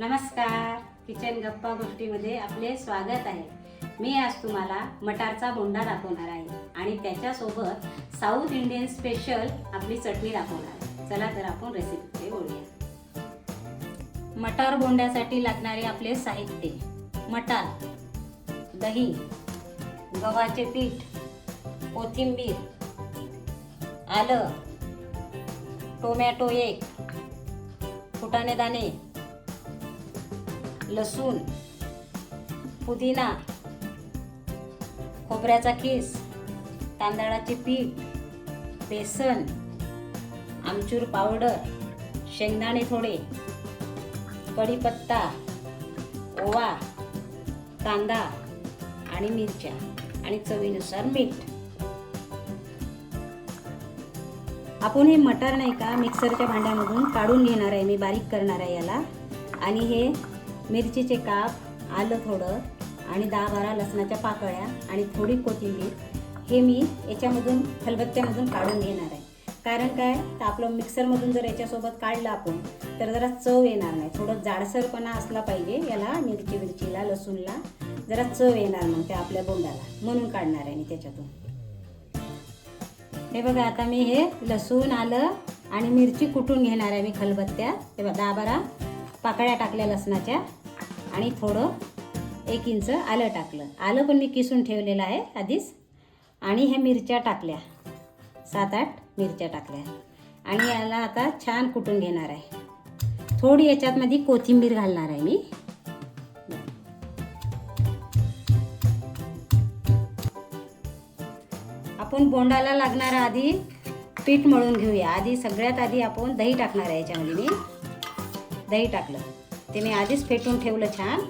नमस्कार, किचन गप्पा गोष्टीमध्ये आपले स्वागत आहे। मी आज तुम्हाला मटारचा बोंडा दाखवणार आहे आणि त्याच्यासोबत साऊथ इंडियन स्पेशल आपली चटणी दाखवणार आहे। चला तर आपण रेसिपीकडे वळूया। मटार बोंड्यासाठी लागणारे आपले साहित्य: मटार, दही, गव्हाचे पीठ, कोथिंबीर, आलं, टोमॅटो 1, फुटाणे दाणे, लसूण, पुदिना, खोबऱ्याचा कीस, तांदळाचे पीठ, बेसन, आमचूर पावडर, शेंगदाणे थोडे, कढीपत्ता, ओवा, कांदा आणि मिरच्या आणि चवीनुसार मीठ। आपण हे मटार नाही का मिक्सरच्या भांड्यामधून काढून घेणार आहे, मी बारीक करणार आहे याला। आणि हे मिरचीचे काप, आलं थोडं आणि 10-12 लसणाच्या पाकळ्या आणि थोडी कोथिंबीर हे मी याच्यामधून खलबत्त्यामधून काढून घेणार आहे। कारण काय तर आपलं मिक्सरमधून जर याच्यासोबत काढलं आपण तर जरा चव येणार नाही, थोडं जाडसरपणा असला पाहिजे याला, मिरचीला, लसूणला जरा चव येणार मग त्या आपल्या बोंडाला, म्हणून काढणार आहे मी त्याच्यातून। हे बघा, आता मी हे लसूण, आलं आणि मिरची कुटून घेणार आहे मी खलबत्त्यात। हे बघा 10-12 पाकळ्या टाकल्या लसणाच्या आणि थोडं 1 इंच आलं टाकलं। आलं पण मी किसून ठेवलेलं आहे आधीच। आणि ह्या मिरच्या टाकल्या, 7-8 मिरच्या टाकल्या आणि याला आता छान कुटून घेणार आहे। थोडी याच्यात मध्ये कोथिंबीर घालणार आहे मी। आपण बोंडाला लागणारा आधी पीठ मळून घेऊया। सगळ्यात आधी आपण दही टाकणार आहे याच्यामध्ये। मी दही टाकलं, ते मी आधीच फेटून ठेवलं छान।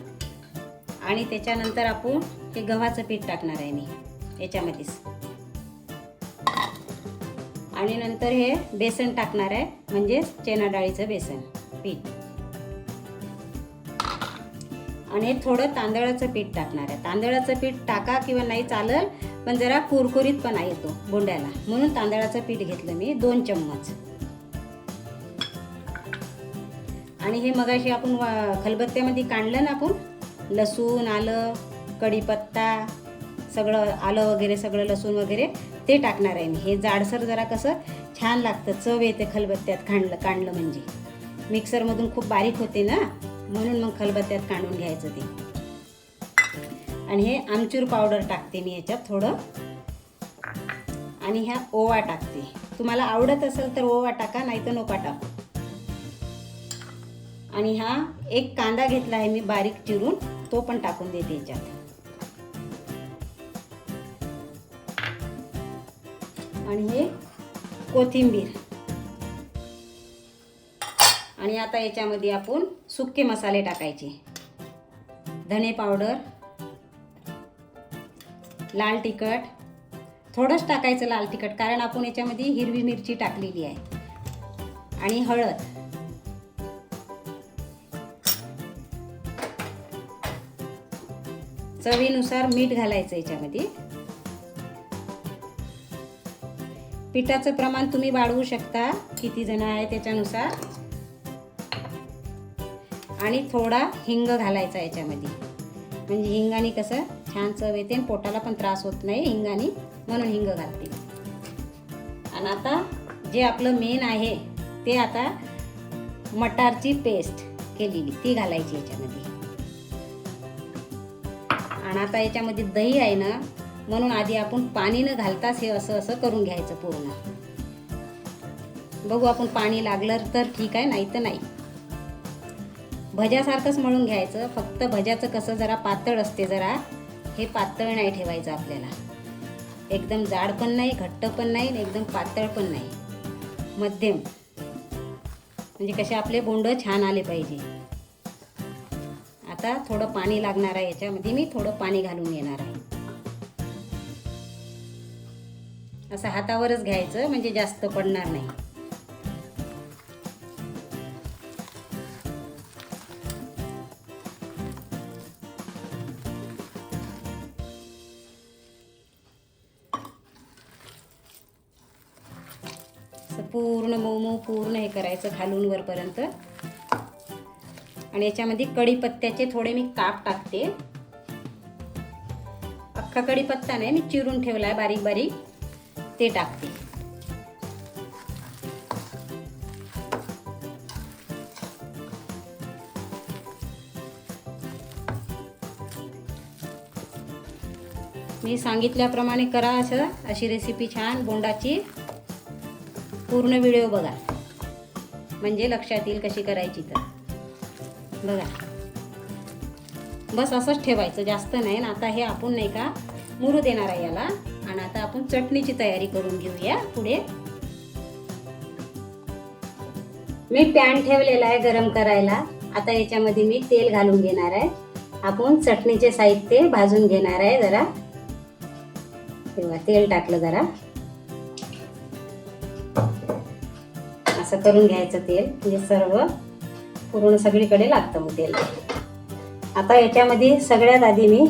आणि त्याच्यानंतर आपण हे गव्हाचं पीठ टाकणार आहे मी याच्यामध्येच। आणि नंतर हे बेसन टाकणार आहे, म्हणजे चणा डाळीचं बेसन पीठ। आणि थोडं तांदळाचं पीठ टाकणार आहे। तांदळाचं पीठ टाका किंवा नाही चालेल, पण जरा कुरकुरीतपणा येतो बोंड्याला, म्हणून तांदळाचं पीठ घेतलं मी 2 चम्मच। आणि हे मगाशी आपण खलबत्त्यामध्ये काढलं ना आपण, लसूण, आलं, कढीपत्ता, सगळं आलं वगैरे, सगळं लसूण वगैरे ते टाकणार आहे मी। हे जाडसर जरा कसं छान लागतं, चव येते खलबत्त्यात काढलं म्हणजे। मिक्सरमधून खूप बारीक होते ना, म्हणून मग खलबत्त्यात काढून घ्यायचं ते। आणि हे आमचूर पावडर टाकते मी याच्यात थोडं। आणि ह्या ओवा टाकते, तुम्हाला आवडत असेल तर ओवा टाका, नाही तर नका टाकू। आणि हा 1 कांदा घेतला आहे मी बारीक चिरून, तो पण टाकून देते याच्यात। आणि हे कोथिंबीर। आणि आता याच्यामध्ये आपण सुके मसाले टाकायचे: धने पावडर, लाल तिखट, थोडंच टाकायचं लाल तिखट, कारण आपण याच्यामध्ये हिरवी मिरची टाकलेली आहे। आणि हळद, चवीनुसार मीठ घालायचं याच्यामध्ये। पिठाचं प्रमाण तुम्ही वाढवू शकता, किती जण आहे त्याच्यानुसार। आणि थोडा हिंग घालायचा याच्यामध्ये, म्हणजे हिंगाने कसं छान चव येते आणि पोटाला पण त्रास होत नाही हिंगाने, म्हणून हिंग घालते। आणि आता जे आपलं मेन आहे ते, आता मटारची पेस्ट केलेली ती घालायची याच्यामध्ये। आणि आता याच्यामध्ये दही आहे ना, म्हणून आधी आपण पाणी न घालताच हे असं करून घ्यायचं पूर्ण। बघू आपण पाणी लागलं तर ठीक आहे, नाही तर नाही। भज्यासारखंच मळून घ्यायचं, फक्त भज्याचं कसं जरा पातळ असते, जरा हे पातळ नाही ठेवायचं आपल्याला। एकदम जाड पण नाही, घट्ट पण नाही, एकदम पातळ पण नाही, मध्यम, म्हणजे कसे आपले बोंड छान आले पाहिजे। आता थोडं पाणी लागणार आहे याच्यामध्ये, मी थोडं पाणी घालून घेणार आहे। असं हातावरच घ्यायचं, म्हणजे जास्त पडणार नाही। पूर्ण मऊ मऊ पूर्ण हे करायचं खालून वरपर्यंत। आणि याच्यामध्ये कढीपत्त्याचे थोडे मी काप टाकते. अख्खा कढीपत्ता नाही, मी चिरून ठेवलाय बारीक बारीक, ते टाकते. मी सांगितल्याप्रमाणे करा अशी रेसिपी छान बोंडाची. पूर्ण व्हिडिओ बघा म्हणजे लक्षात येईल कशी करायची. तर बघा, बस असंच ठेवायचं, जास्त नाही. ना आता हे आपण नाही का मुरू देणार आहे याला. आणि आता आपण चटणीची तयारी करून घेऊया पुढे. मी पॅन ठेवलेला आहे गरम करायला. आता याच्यामध्ये मी तेल घालून घेणार आहे. आपण चटणीचे साहित्य भाजून घेणार आहे. जरा तेव्हा तेल टाकलं, जरा असं करून घ्यायचं तेल, म्हणजे सर्व पूर्ण सगळीकडे लागतं मग तेल. आता याच्यामध्ये सगळ्यात आधी मी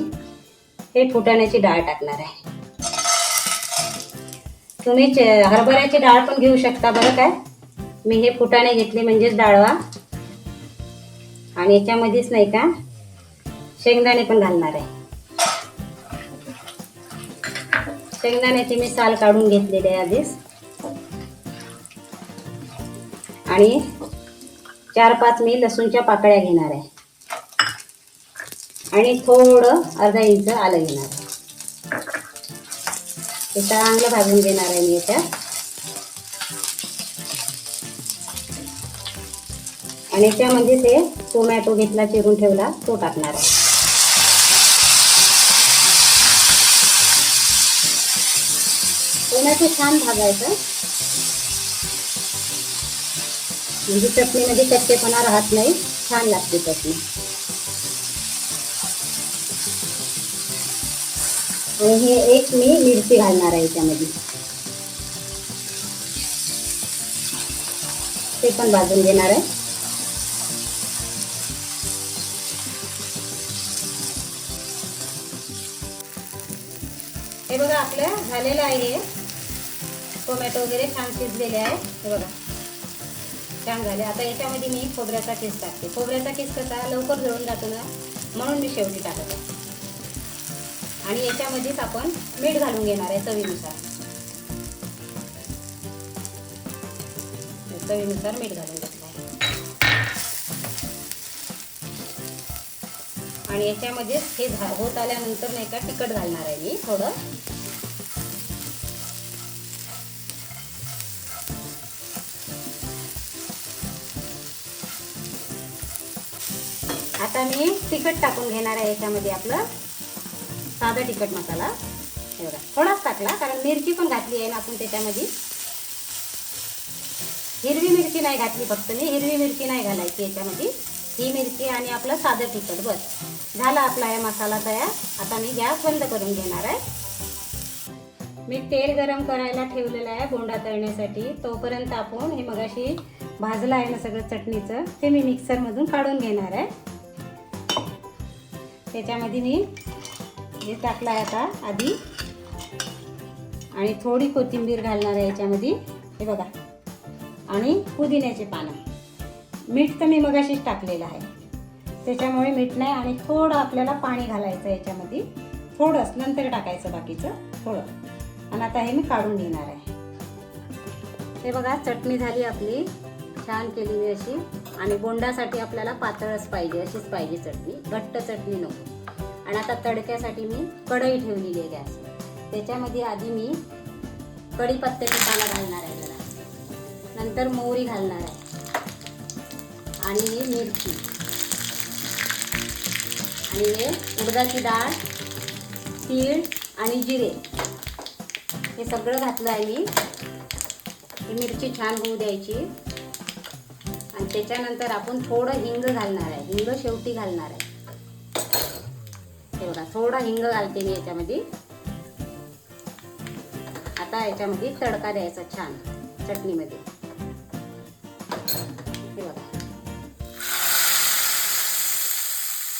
हे फुटाण्याची डाळ टाकणार आहे. तुम्ही हरभऱ्याची डाळ पण घेऊ शकता बरं काय. मी हे फुटाणे घेतले म्हणजेच डाळवा. आणि याच्यामध्येच नाही का शेंगदाणे पण घालणार आहे. शेंगदाण्याची मी साल काढून घेतलेली आहे आधीच. आणि 4-5 मी लसूणच्या पाकळ्या घेणार आहे. आणि थोडं अर्धा इंच आलं घेणार आहे. ते चांगलं भाजून घेणार आहे मी याच्यात. आणि याच्यामध्ये ते टोमॅटो घेतला चिरून ठेवला तो टाकणार आहे. टोमॅटो छान भाजायचं म्हणजे चटणीमध्ये कच्चेपणा राहत नाही, छान लागते चटणी. आणि हे एक मी मिरची घालणार आहे याच्यामध्ये, ते पण भाजून घेणार आहे. हे बघा आपलं झालेलं आहे. टोमॅटो वगैरे छान शिजलेले आहे. हे बघा छान झाले. आता याच्यामध्ये मी खोबऱ्याचा किस टाकते. खोबऱ्याचा किस कसा लवकर जळून जातो ना, म्हणून मी शेवटी टाकत आहे. आणि याच्यामध्येच आपण मीठ घालून घेणार आहे चवीनुसार. चवीनुसार मीठ घालून घेतलं आहे. आणि याच्यामध्येच हे होत आल्यानंतर नाही का तिखट घालणार आहे मी थोडं. आता मी तिखट टाकून घेणार आहे याच्यामध्ये, आपलं साधा तिखट मसाला. हे बघा थोडाच टाकला, कारण मिरची पण घातली आहे ना आपण त्याच्यामध्ये. हिरवी मिरची नाही घातली, फक्त मी हिरवी मिरची नाही घालायची याच्यामध्ये. ही मिरची आणि आपलं साधं तिखट, बस झाला आपला हे मसाला तयार. आता मी गॅस बंद करून घेणार आहे. मी तेल गरम करायला ठेवलेलं आहे बोंडा तळण्यासाठी. तोपर्यंत आपण हे मगाशी भाजलं आहे ना सगळं चटणीचं, ते मी मिक्सरमधून काढून घेणार आहे. त्याच्यामध्ये मी हे टाकलं आहे आता आधी. आणि थोडी कोथिंबीर घालणार आहे याच्यामध्ये. हे बघा, आणि पुदिन्याचे पानं. मीठ तर मी मगाशीच टाकलेलं आहे, त्याच्यामुळे मीठ नाही. आणि थोडं आपल्याला पाणी घालायचं याच्यामध्ये, थोडंच, नंतर टाकायचं बाकीचं थोडं. आणि आता हे मी काढून घेणार आहे. हे बघा चटणी झाली आपली, छान केली मी अशी. आणि बोंडासाठी आपल्याला पातळच पाहिजे, अशीच पाहिजे चटणी, घट्ट चटणी नको. आणि आता तडक्यासाठी मी कढई ठेवलेली आहे गॅस. त्याच्यामध्ये आधी मी कढीपत्त्याची पानं घालणार आहे जरा, नंतर मोहरी घालणार आहे, आणि ही मिरची, आणि हे उडदाची डाळ, तीळ आणि जिरे, हे सगळं घातलं आहे मी. ही मिरची छान होऊ द्यायची. आणि त्याच्यानंतर आपण थोडं हिंग घालणार आहे. हिंग शेवटी घालणार आहे. हे बघा थोडं हिंग घालते मी याच्यामध्ये. आता याच्यामध्ये तडका द्यायचा छान चटणीमध्ये. हे बघा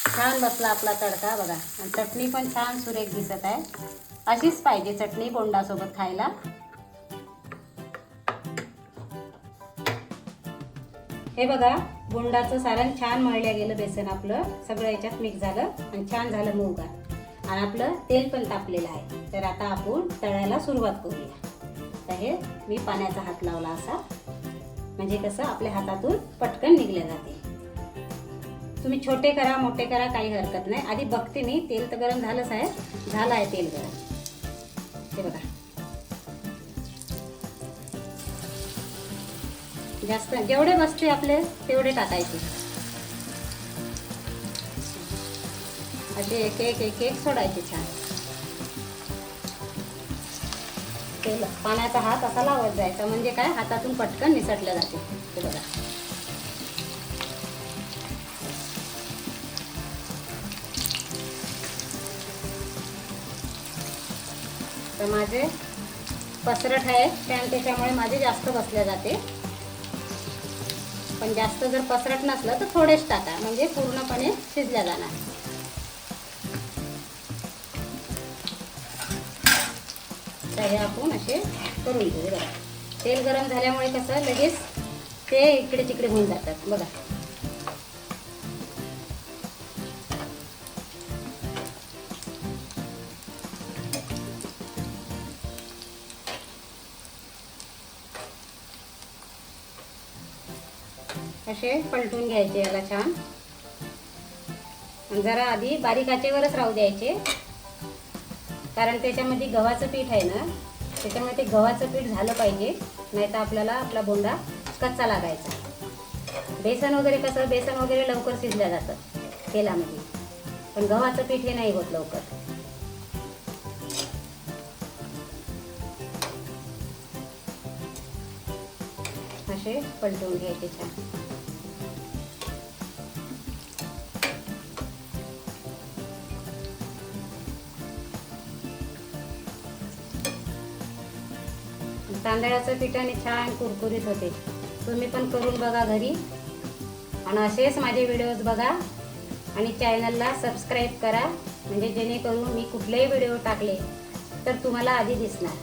छान बसला आपला तडका बघा. आणि चटणी पण छान सुरेख दिसत आहे. अशीच पाहिजे चटणी बोंडासोबत खायला. हे बघा बोंडाचं सारण छान मळल्या गेलं, बेसन आपलं सगळं याच्यात मिक्स झालं आणि छान झालं मऊगार आणि आपलं तेल पण तापलेलं आहे. तर आता आपण तळायला सुरुवात करूया. तर हे मी पाण्याचा हात लावला असा, म्हणजे कसं आपल्या हातातून पटकन निघलं जाते. तुम्ही छोटे करा मोठे करा काही हरकत नाही. आधी बघते मी, तेल तर गरम झालंच आहे, झालं आहे तेल गरम. हे बघा, जास्त जेवढे बसते आपले तेवढे टाकायचे. असे एक एक एक एक सोडायचे छान. तेल पाण्याचा हात असा लावत जायचा, म्हणजे काय हातातून पटकन निसटलं जाते. हे बघा, तर माझे पसरट आहे त्याच्यामुळे माझे जास्त बसले जाते. पण जास्त जर पसरट नसलं तर थोडेच टाका, म्हणजे पूर्णपणे शिजल्या जाणार. तर हे आपण असे करून घेऊ. बघा, तेल गरम झाल्यामुळे कसं लगेच ते इकडे तिकडे होऊन जातात. बघा, असे पलटून घ्यायचे याला छान. जरा आधी बारीक आचेवरच राहू द्यायचे, कारण त्याच्यामध्ये गव्हाचं पीठ आहे ना, त्याच्यामुळे ते गव्हाचं पीठ झालं पाहिजे, नाही तर आपल्याला आपला बोंडा कच्चा लागायचा. बेसन वगैरे कसं, बेसन वगैरे लवकर शिजल्या जातं तेलामध्ये, पण गव्हाचं पीठ हे नाही होत लवकर. असे पलटून घ्यायचे छान. तांदळाचं पिठाने छान कुरकुरीत होते. तुम्ही पण करून बघा घरी, आणि असेच माझे व्हिडिओज बघा आणि चॅनलला सबस्क्राईब करा, म्हणजे जेणेकरून मी कुठलेही व्हिडिओ टाकले तर तुम्हाला आधी दिसणार.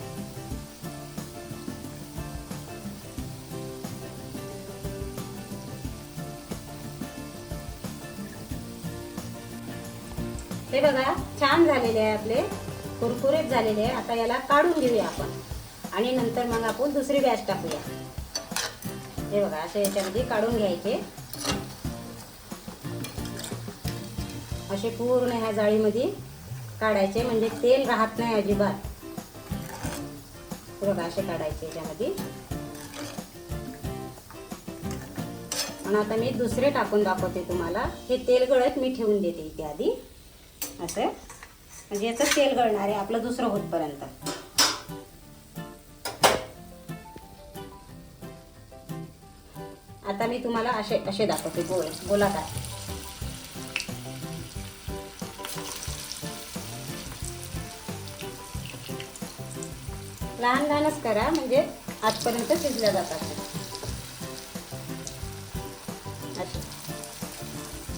हे बघा, छान झालेले आहे आपले, कुरकुरीत झालेले आहे. आता याला काढून घेऊया आपण आणि नंतर मग आपण दुसरी बॅच टाकूया. हे बघा, असे याच्यामध्ये काढून घ्यायचे. असे पूर्ण ह्या जाळीमध्ये काढायचे, म्हणजे तेल राहत नाही अजिबात. हे बघा, असे काढायचे याच्यामध्ये. आणि आता मी दुसरे टाकून दाखवते तुम्हाला. हे तेल गळत मी ठेवून देते इथे आधी असं, म्हणजे याचं तेल गळणार आहे आपलं दुसरं होतपर्यंत. आता मी तुम्हाला असे असे दाखवते गोलाकार. लहान लहानच करा, म्हणजे आजपर्यंत शिजल्या जातात. असे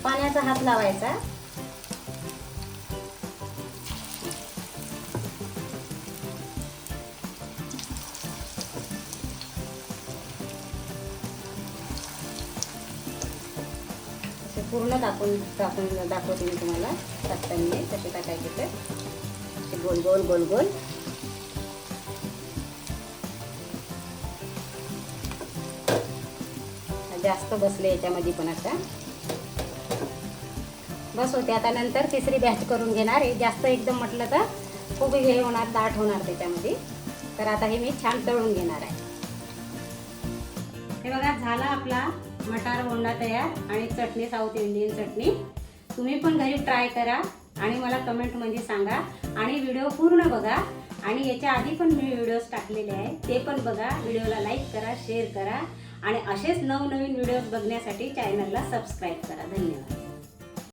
पाण्याचा हात लावायचा. पूर्ण दाखवते मी तुम्हाला टाकताना कसे टाकायचे. तर गोल गोल गोल गोल जास्त बसले याच्यामध्ये, पण आता बस होते. आता नंतर तिसरी बॅच करून घेणार आहे. जास्त एकदम म्हटलं तर खूप हे होणार, दाट होणार त्याच्यामध्ये. तर आता हे मी छान तळून घेणार आहे. हे बघा, झाला आपला मटार बोंडा तयार, आणि चटणी साऊथ इंडियन चटणी. तुम्ही पण घरी ट्राय करा आणि मला कमेंटमध्ये सांगा. आणि व्हिडिओ पूर्ण बघा, आणि याच्या आधी पण मी व्हिडिओज टाकलेले आहे, ते पण बघा. व्हिडिओला लाईक करा, शेअर करा, आणि असेच नवनवीन व्हिडिओज बघण्यासाठी चॅनलला सबस्क्राईब करा. धन्यवाद.